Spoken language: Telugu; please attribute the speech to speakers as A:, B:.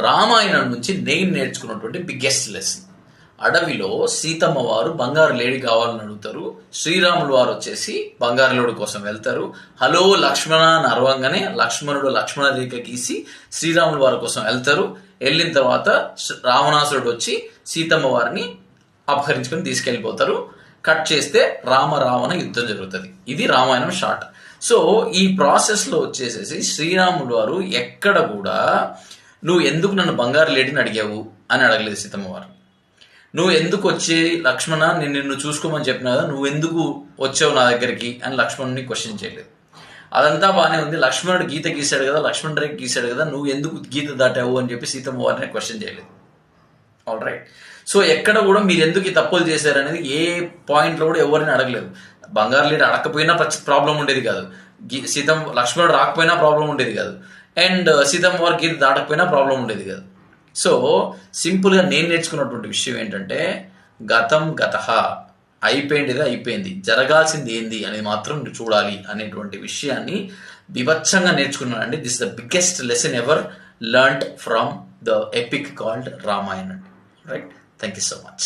A: రామాయణం నుంచి నేను నేర్చుకున్నటువంటి బిగ్గెస్ట్ లెసన్. అడవిలో సీతమ్మ వారు బంగారు లేడి కావాలని అడుగుతారు. శ్రీరాములు వారు వచ్చేసి బంగారు లేడి కోసం వెళ్తారు. హలో లక్ష్మణ అని అరవంగానే లక్ష్మణుడు లక్ష్మణ రేఖ గీసి శ్రీరాములు వారి కోసం వెళ్తారు. వెళ్ళిన తర్వాత రావణాసురుడు వచ్చి సీతమ్మ వారిని అపహరించుకొని తీసుకెళ్లిపోతారు. కట్ చేస్తే రావణ యుద్ధం జరుగుతుంది. ఇది రామాయణం షార్ట్. సో ఈ ప్రాసెస్ లో వచ్చేసేసి శ్రీరాములు వారు ఎక్కడ కూడా నువ్వు ఎందుకు నన్ను బంగారు లేడిని అడిగావు అని అడగలేదు సీతమ్మ వారు. నువ్వు ఎందుకు వచ్చి లక్ష్మణ నేను నిన్ను చూసుకోమని చెప్పినా కదా, నువ్వు ఎందుకు వచ్చావు నా దగ్గరికి అని లక్ష్మణుని క్వశ్చన్ చేయలేదు. అదంతా బాగానే ఉంది. లక్ష్మణుడు గీత గీశాడు కదా, లక్ష్మణ్ రేఖ గీశాడు కదా, నువ్వు ఎందుకు గీత దాటావు అని చెప్పి సీతమ్మ వారిని క్వశ్చన్ చేయలేదు. All right. సో ఎక్కడ కూడా మీరు ఎందుకు ఈ తప్పులు చేశారనేది ఏ పాయింట్ లో కూడా ఎవరిని అడగలేదు. బంగారు లేడి అడగకపోయినా ప్రాబ్లం ఉండేది కాదు, లక్ష్మణుడు రాకపోయినా ప్రాబ్లం ఉండేది కాదు, అండ్ సీతమ్మ వారి గీత దాటకపోయినా ప్రాబ్లం ఉండేది కాదు. సో సింపుల్గా నేను నేర్చుకున్నటువంటి విషయం ఏంటంటే, గతం గతః, అయిపోయింది, జరగాల్సింది ఏంది అనేది మాత్రం చూడాలి అనేటువంటి విషయాన్ని వివచ్చంగా నేర్చుకున్నానండి. This the biggest lesson ever learned from the epic called Ramayana. Right. Thank you so much.